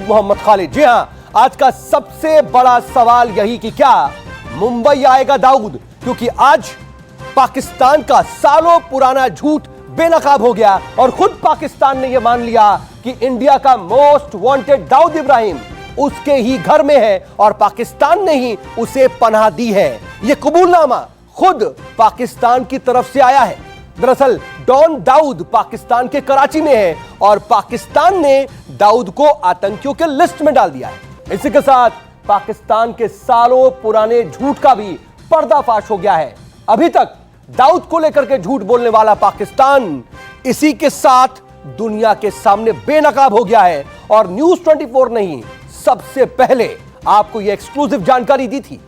दाऊद मोहम्मद खालिद। जी हां, आज का सबसे बड़ा सवाल यही कि क्या मुंबई आएगा दाऊद, क्योंकि आज पाकिस्तान का सालों पुराना झूठ बेनकाब हो गया और खुद पाकिस्तान ने यह मान लिया कि इंडिया का मोस्ट वांटेड दाऊद इब्राहिम उसके ही घर में है और पाकिस्तान ने ही उसे पनाह दी है। यह कबूलनामा खुद पाकिस्तान की तरफ से आया है। दरअसल डॉन दाऊद पाकिस्तान के कराची में है और पाकिस्तान ने दाऊद को आतंकियों के लिस्ट में डाल दिया है। इसी के साथ पाकिस्तान के सालों पुराने झूठ का भी पर्दाफाश हो गया है। अभी तक दाऊद को लेकर के झूठ बोलने वाला पाकिस्तान इसी के साथ दुनिया के सामने बेनकाब हो गया है और न्यूज 24 ने ही सबसे पहले आपको यह एक्सक्लूसिव जानकारी दी थी।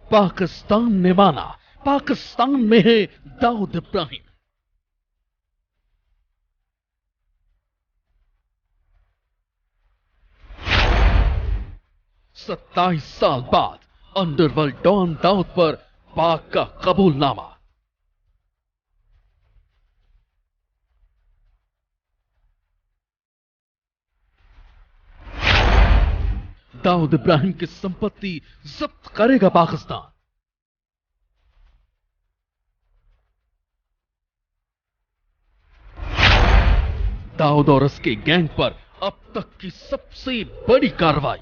पाकिस्तान ने माना पाकिस्तान में है दाऊद इब्राहिम। सत्ताईस साल बाद अंडरवर्ल्ड डॉन दाऊद पर पाक का कबूलनामा। दाऊद इब्राहिम की संपत्ति जब्त करेगा पाकिस्तान। दाऊद और उसके गैंग पर अब तक की सबसे बड़ी कार्रवाई।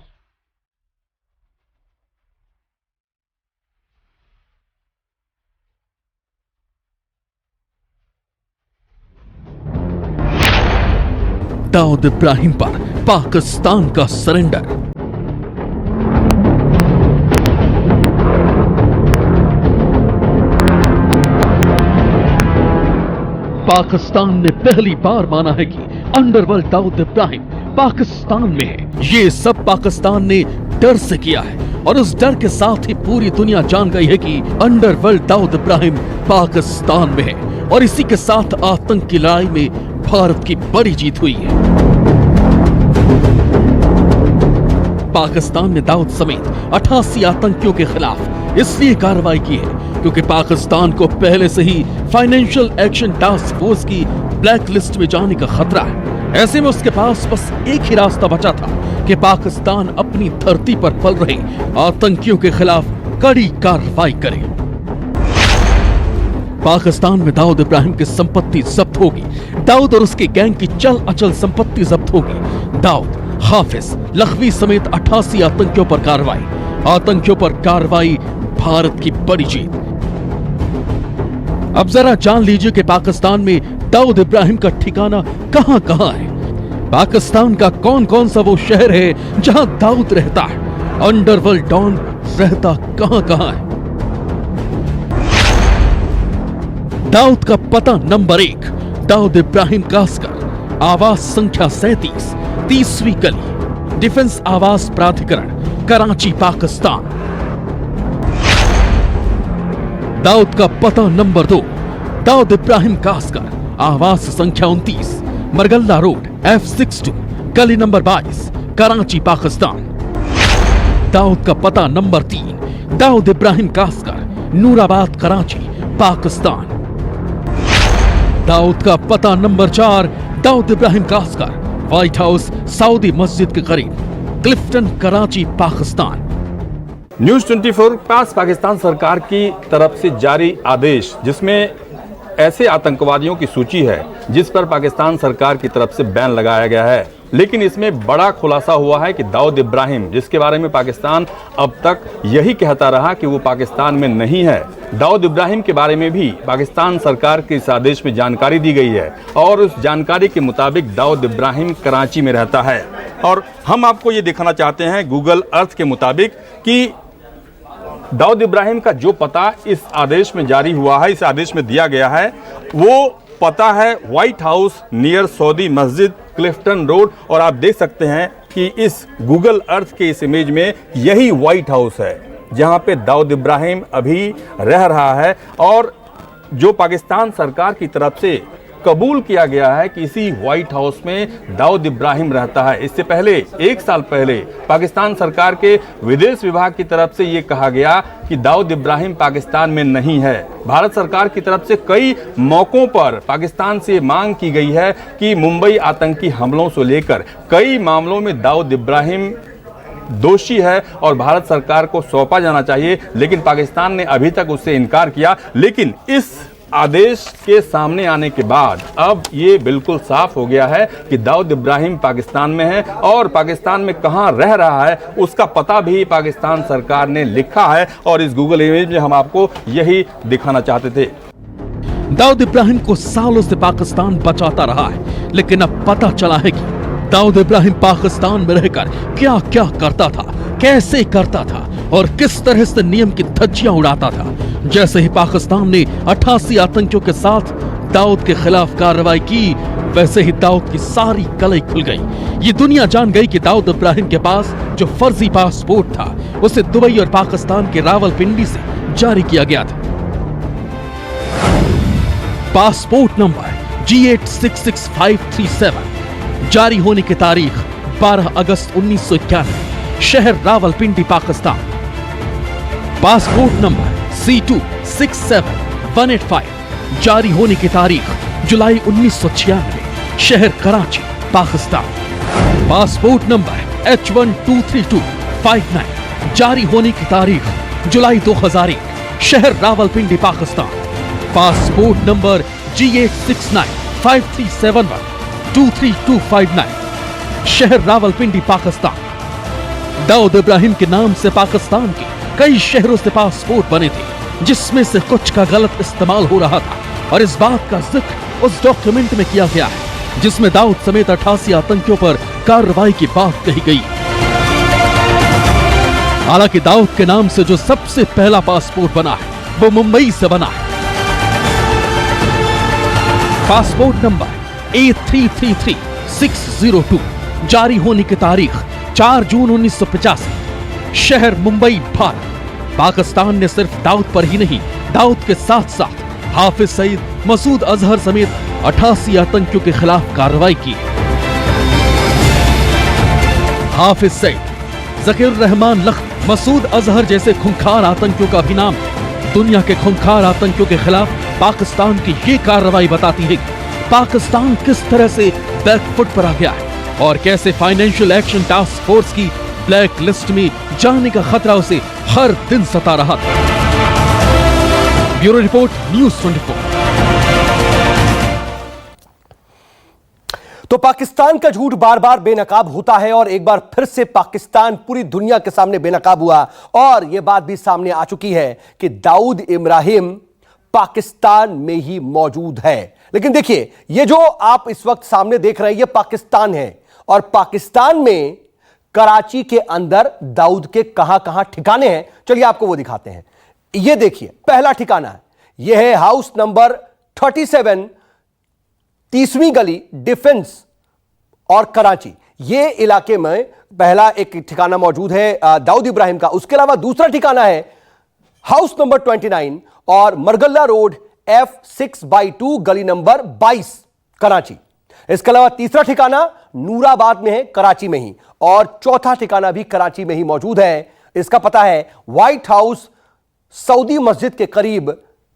दाऊद इब्राहिम पर पाकिस्तान का सरेंडर। पाकिस्तान ने पहली बार माना है कि अंडरवर्ल्ड दाऊद इब्राहिम पाकिस्तान में है। ये सब पाकिस्तान ने डर से किया है और उस डर के साथ ही पूरी दुनिया जान गई है कि अंडरवर्ल्ड दाऊद इब्राहिम पाकिस्तान में है और इसी के साथ आतंक की लड़ाई में भारत की बड़ी जीत हुई है। पाकिस्तान ने दाऊद समेत 88 आतंकियों के खिलाफ इसलिए कार्रवाई की है क्योंकि पाकिस्तान को पहले से ही फाइनेंशियल एक्शन टास्क फोर्स की ब्लैक लिस्ट में जाने का खतरा है। ऐसे में उसके पास बस एक ही रास्ता बचा था कि पाकिस्तान अपनी धरती पर पल रहे आतंकियों के खिलाफ कड़ी कार्रवाई करे। पाकिस्तान में दाऊद इब्राहिम की संपत्ति जब्त होगी। दाऊद और उसके गैंग की चल अचल संपत्ति जब्त होगी। दाऊद, हाफिज, लखवी समेत 88 आतंकियों पर कार्रवाई। आतंकियों पर कार्रवाई भारत की बड़ी जीत। अब जरा जान लीजिए कि पाकिस्तान में दाऊद इब्राहिम का ठिकाना कहां कहां है। पाकिस्तान का कौन कौन सा वो शहर है जहां दाऊद रहता है। अंडरवर्ल्ड डॉन रहता कहां कहां है। दाऊद का पता नंबर 1, दाऊद इब्राहिम कास्कर, आवास संख्या 37, 30वीं गली, डिफेंस आवास प्राधिकरण, कराची, पाकिस्तान। दाऊद का पता नंबर 2, दाऊद इब्राहिम कास्कर, आवास संख्या 29, मरगल्ला रोड, F62, गली नंबर 22, कराची, पाकिस्तान। दाऊद का पता नंबर 3, दाऊद इब्राहिम कास्कर, नूराबाद, कराची, पाकिस्तान। दाऊद का पता number 4, Dawood Ibrahim Kaskar, White House, Saudi मस्जिद के करीब, क्लिफ्टन, कराची, पाकिस्तान। न्यूज 24 के पास पाकिस्तान सरकार की तरफ से जारी आदेश जिसमें ऐसे आतंकवादियों की सूची है जिस पर पाकिस्तान सरकार की तरफ से बैन लगाया गया है। लेकिन इसमें बड़ा खुलासा हुआ है कि दाऊद इब्राहिम, जिसके बारे में पाकिस्तान अब तक यही कहता रहा कि वो पाकिस्तान में नहीं है, दाऊद इब्राहिम के बारे में भी पाकिस्तान सरकार के इस आदेश में जानकारी दी गई है और उस जानकारी के मुताबिक दाऊद इब्राहिम कराची में रहता है। और हम आपको ये दिखाना चाहते हैं गूगल अर्थ के मुताबिक कि दाऊद इब्राहिम का जो पता इस आदेश में जारी हुआ है, इस आदेश में दिया गया है, वो पता है व्हाइट हाउस नियर सऊदी मस्जिद, क्लिफ्टन रोड। और आप देख सकते हैं कि इस गूगल अर्थ के इस इमेज में यही व्हाइट हाउस है जहां पे दाऊद इब्राहिम अभी रह रहा है। और जो पाकिस्तान सरकार की तरफ से कबूल किया गया है कि इसी व्हाइट हाउस में दाऊद इब्राहिम रहता है। इससे पहले 1 साल पहले पाकिस्तान सरकार के विदेश विभाग की तरफ से यह कहा गया कि दाऊद इब्राहिम पाकिस्तान में नहीं है। भारत सरकार की तरफ से कई मौकों पर पाकिस्तान से मांग की गई है कि मुंबई आतंकी हमलों से लेकर कई मामलों में दाऊद इब्राहिम दोषी है और भारत सरकार को सौंपा जाना चाहिए, लेकिन पाकिस्तान ने अभी तक उससे इनकार किया। लेकिन इस आदेश के सामने आने के बाद अब ये बिल्कुल साफ हो गया है कि दाऊद इब्राहिम पाकिस्तान में है और पाकिस्तान में कहां रह रहा है उसका पता भी पाकिस्तान सरकार ने लिखा है और इस गूगल इमेज में हम आपको यही दिखाना चाहते थे। दाऊद इब्राहिम को सालों से पाकिस्तान बचाता रहा है, लेकिन अब पता चला है कि दाऊद इब्राहिम पाकिस्तान में रहकर क्या क्या करता था, कैसे करता था और किस तरह से नियम की धज्जियां उड़ाता था। जैसे ही पाकिस्तान ने 88 आतंकियों के साथ दाऊद के खिलाफ कार्रवाई की, वैसे ही दाऊद की सारी कलई खुल गई। ये दुनिया जान गई कि दाऊद इब्राहिम के पास जो फर्जी पासपोर्ट था उसे दुबई और पाकिस्तान के रावलपिंडी से जारी किया गया था। पासपोर्ट नंबर G866537, जारी होने की तारीख 12 अगस्त 1991, शहर Rawalpindi Pakistan. Passport number C267185, जारी होने की तारीख जुलाई 1996, शहर Karachi Pakistan. Passport number H123259, जारी होने की तारीख जुलाई 2001, शहर Rawalpindi Pakistan. Passport number G869537123259, शहर रावलपिंडी पाकिस्तान। दाऊद इब्राहिम के नाम से पाकिस्तान के कई शहरों से पासपोर्ट बने थे, जिसमें से कुछ का गलत इस्तेमाल हो रहा था और इस बात का जिक्र उस डॉक्यूमेंट में किया गया है जिसमें दाऊद समेत 88 आतंकियों पर कार्रवाई की बात कही गई। हालांकि दाऊद के नाम से जो सबसे पहला पासपोर्ट बना है वो मुंबई से बना है। पासपोर्ट नंबर A333602, जारी होने की तारीख 4 जून 1985, शहर मुंबई भारत। पाकिस्तान ने सिर्फ दाऊद पर ही नहीं, दाऊद के साथ साथ हाफिज सईद, मसूद अजहर समेत 88 आतंकियों के खिलाफ कार्रवाई की। हाफिज सईद, जकीर रहमान लख्वी, मसूद अजहर जैसे खूंखार आतंकियों का भी नाम दुनिया के खूंखार आतंकियों के खिलाफ पाकिस्तान की ये कार्रवाई बताती है कि पाकिस्तान किस तरह से बैकफुट पर आ गया है और कैसे फाइनेंशियल एक्शन टास्क फोर्स की ब्लैक लिस्ट में जाने का खतरा उसे हर दिन सता रहा था। Bureau report, news 24। तो पाकिस्तान का झूठ बार बार बेनकाब होता है और एक बार फिर से पाकिस्तान पूरी दुनिया के सामने बेनकाब हुआ और यह बात भी सामने आ चुकी है कि दाऊद इब्राहिम पाकिस्तान में ही मौजूद है। लेकिन देखिए, ये जो आप इस वक्त सामने देख रहे हैं ये पाकिस्तान है और पाकिस्तान में कराची के अंदर दाऊद के कहां कहां ठिकाने हैं, चलिए आपको वो दिखाते हैं। ये देखिए, पहला ठिकाना है, यह है हाउस नंबर 37, 30वीं गली, डिफेंस और कराची। ये इलाके में पहला एक ठिकाना मौजूद है दाऊद इब्राहिम का। उसके अलावा दूसरा ठिकाना है हाउस नंबर 29 और मरगल्ला रोड F6/2 गली नंबर 22, कराची। इसके अलावा तीसरा ठिकाना नूराबाद में है, कराची में ही, और चौथा ठिकाना भी कराची में ही मौजूद है। इसका पता है व्हाइट हाउस सऊदी मस्जिद के करीब,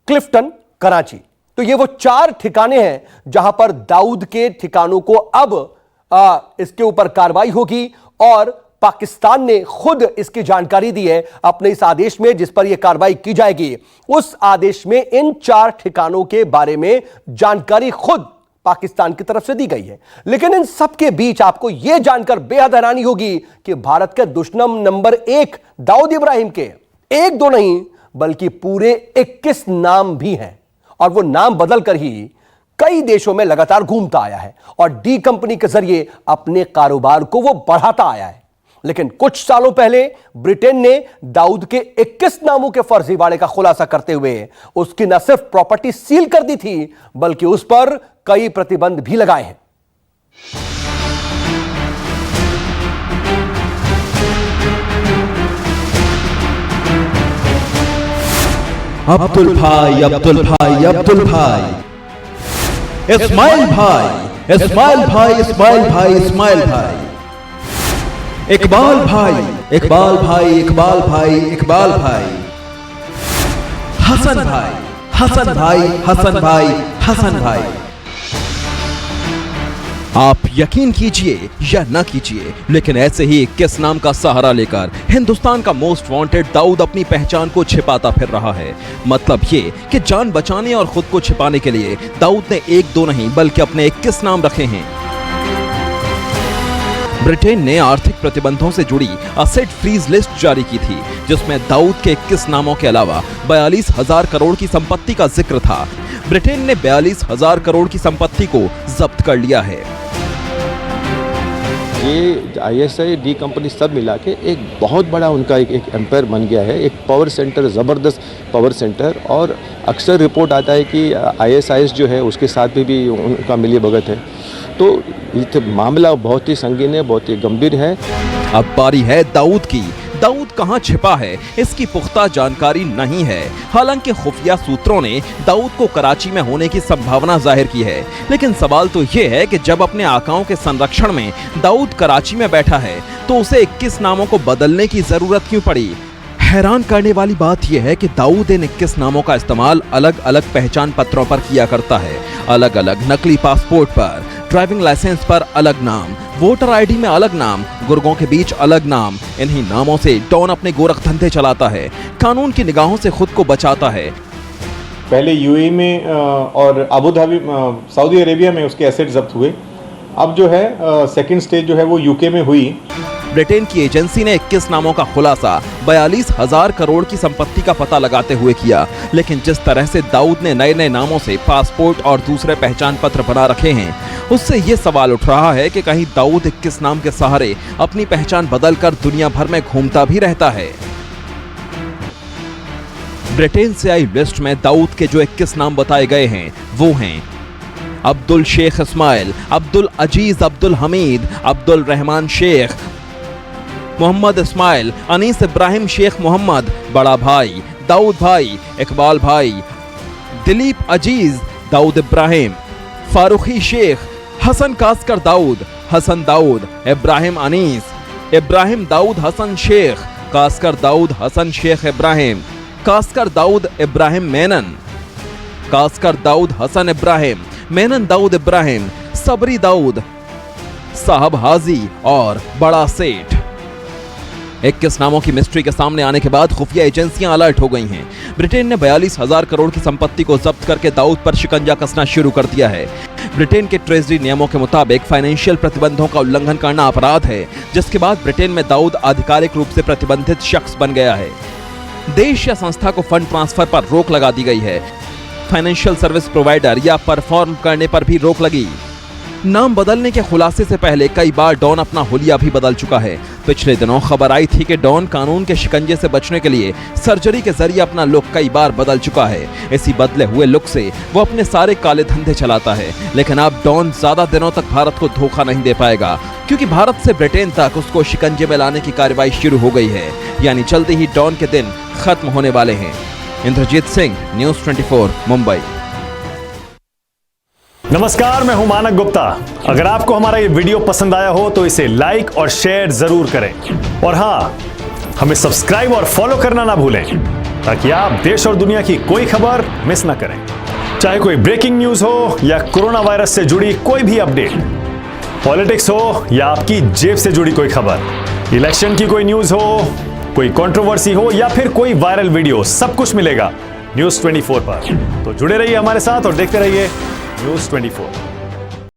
क्लिफ्टन, कराची। तो ये वो 4 ठिकाने हैं जहां पर दाऊद के ठिकानों को अब इसके ऊपर कार्रवाई होगी और पाकिस्तान ने खुद इसकी जानकारी दी है अपने इस आदेश में जिस पर यह कार्रवाई की जाएगी। उस आदेश में इन 4 ठिकानों के बारे में जानकारी खुद पाकिस्तान की तरफ से दी गई है। लेकिन इन सब के बीच आपको यह जानकर बेहद हैरानी होगी कि भारत के दुश्मन नंबर 1 दाऊद इब्राहिम के 1-2 नहीं बल्कि पूरे 21 नाम भी हैं और वो नाम बदलकर ही कई देशों में लगातार घूमता आया है और डी कंपनी के जरिए अपने कारोबार को वो बढ़ाता आया है। लेकिन कुछ सालों पहले ब्रिटेन ने दाऊद के 21 नामों के फर्जीवाड़े का खुलासा करते हुए उसकी न सिर्फ प्रॉपर्टी सील कर दी थी बल्कि उस पर कई प्रतिबंध भी लगाए हैं। अब्दुल भाई, अब्दुल भाई, अब्दुल भाई। इस्माइल भाई, इस्माइल भाई, इस्माइल भाई, इस्माइल भाई, इकबाल भाई, इकबाल भाई, इकबाल भाई, इकबाल भाई, हसन भाई, हसन भाई, हसन भाई, हसन भाई। आप यकीन कीजिए या ना कीजिए, लेकिन ऐसे ही 21 नाम का सहारा लेकर हिंदुस्तान का मोस्ट वांटेड दाऊद अपनी पहचान को छिपाता फिर रहा है। मतलब ये कि जान बचाने और खुद को छिपाने के लिए दाऊद ने 1-2 नहीं बल्कि अपने 21 नाम रखे हैं। ब्रिटेन ने आर्थिक प्रतिबंधों से जुड़ी असेट फ्रीज लिस्ट जारी की थी, जिसमें दाऊद के 21 नामों के अलावा 42,000 करोड़ की संपत्ति का जिक्र था। ब्रिटेन ने 42,000 करोड़ की संपत्ति को जब्त कर लिया है। ये ISI-D कंपनी सब मिला के एक बहुत बड़ा उनका एक एम्पायर बन गया है, एक पावर सेंटर, ज़बरदस्त पावर सेंटर। और अक्सर रिपोर्ट आता है कि ISIS जो है उसके साथ भी उनका मिलीभगत है। तो ये मामला बहुत ही संगीन है, बहुत ही गंभीर है। अब बारी है दाऊद की। दाऊद कहां छिपा है, इसकी पुख्ता जानकारी नहीं है। हालांकि खुफिया सूत्रों ने दाऊद को कराची में होने की संभावना जाहिर की है, लेकिन सवाल तो ये है कि जब अपने आकाओं के संरक्षण में दाऊद कराची में बैठा है तो उसे 21 नामों को बदलने की जरूरत क्यों पड़ी? हैरान करने वाली बात यह है कि दाऊद इन 21 नामों का इस्तेमाल अलग अलग पहचान पत्रों पर किया करता है। अलग अलग नकली पासपोर्ट पर, ड्राइविंग लाइसेंस पर अलग नाम, वोटर आईडी में अलग नाम, गुर्गों के बीच अलग नाम। इन्हीं नामों से डॉन अपने गोरख धंधे चलाता है, कानून की निगाहों से खुद को बचाता है। पहले यूएई में और अबू धाबी, सऊदी अरेबिया में उसके एसेट जब्त हुए। अब जो है सेकंड स्टेज जो है वो यूके में हुई। ब्रिटेन की एजेंसी ने 21 नामों का खुलासा 42,000 करोड़ की संपत्ति का पता लगाते हुए किया, लेकिन जिस तरह से दाऊद ने नए नए नामों से पासपोर्ट और दूसरे पहचान पत्र बना रखे हैं, उससे ये सवाल उठ रहा है कि कहीं दाऊद 21 नाम के सहारे अपनी पहचान बदलकर दुनिया भर में घूमता भी रहता है। ब्रिटेन से आई लिस्ट में दाऊद के जो 21 नाम बताए गए हैं वो हैं अब्दुल शेख इस्माइल, अब्दुल अजीज, अब्दुल हमीद, अब्दुल रहमान शेख, मोहम्मद इस्माइल, अनीस इब्राहिम शेख मोहम्मद, बड़ा भाई, दाऊद भाई, इकबाल भाई, दिलीप अजीज, दाऊद इब्राहिम, फारूखी शेख, हसन कास्कर दाऊद, हसन दाऊद, इब्राहिम अनीस, इब्राहिम दाऊद हसन शेख, कास्कर दाऊद हसन शेख इब्राहिम, कास्कर दाऊद इब्राहिम मेनन, कास्कर दाऊद हसन इब्राहिम, मेनन दाऊद इब्राहिम, सबरी दाऊद, साहब हाजी और बड़ा सेठ। 21 नामों की मिस्ट्री के सामने आने के बाद खुफिया एजेंसियां अलर्ट हो गई हैं। ब्रिटेन ने 42,000 करोड़ की संपत्ति को जब्त करके दाऊद पर शिकंजा कसना शुरू कर दिया है। ब्रिटेन के ट्रेजरी नियमों के मुताबिक फाइनेंशियल प्रतिबंधों का उल्लंघन करना अपराध है, जिसके बाद ब्रिटेन में दाऊद आधिकारिक रूप से प्रतिबंधित शख्स बन गया है। देश या संस्था को फंड ट्रांसफर पर रोक लगा दी गई है। फाइनेंशियल सर्विस प्रोवाइडर या परफॉर्म करने पर भी रोक लगी। नाम बदलने के खुलासे से पहले कई बार डॉन अपना हुलिया भी बदल चुका है। पिछले दिनों खबर आई थी कि डॉन कानून के शिकंजे से बचने के लिए सर्जरी के जरिए अपना लुक कई बार बदल चुका है। इसी बदले हुए लुक से वो अपने सारे काले धंधे चलाता है। लेकिन अब डॉन ज्यादा दिनों तक भारत को धोखा नहीं दे पाएगा, क्योंकि भारत से ब्रिटेन तक उसको शिकंजे में लाने की कार्रवाई शुरू हो गई है। यानी जल्दी ही डॉन के दिन खत्म होने वाले हैं। इंद्रजीत सिंह, न्यूज़ 24, मुंबई। नमस्कार, मैं हूं मानक गुप्ता। अगर आपको हमारा ये वीडियो पसंद आया हो तो इसे लाइक और शेयर जरूर करें, और हां, हमें सब्सक्राइब और फॉलो करना ना भूलें, ताकि आप देश और दुनिया की कोई खबर मिस ना करें। चाहे कोई ब्रेकिंग न्यूज हो या कोरोना वायरस से जुड़ी कोई भी अपडेट, पॉलिटिक्स हो या आपकी जेब से जुड़ी कोई खबर, इलेक्शन की कोई न्यूज हो, कोई कंट्रोवर्सी हो या फिर कोई वायरल वीडियो, सब कुछ मिलेगा न्यूज़ 24 पर। तो जुड़े रहिए हमारे साथ और देखते रहिए न्यूज़ 24।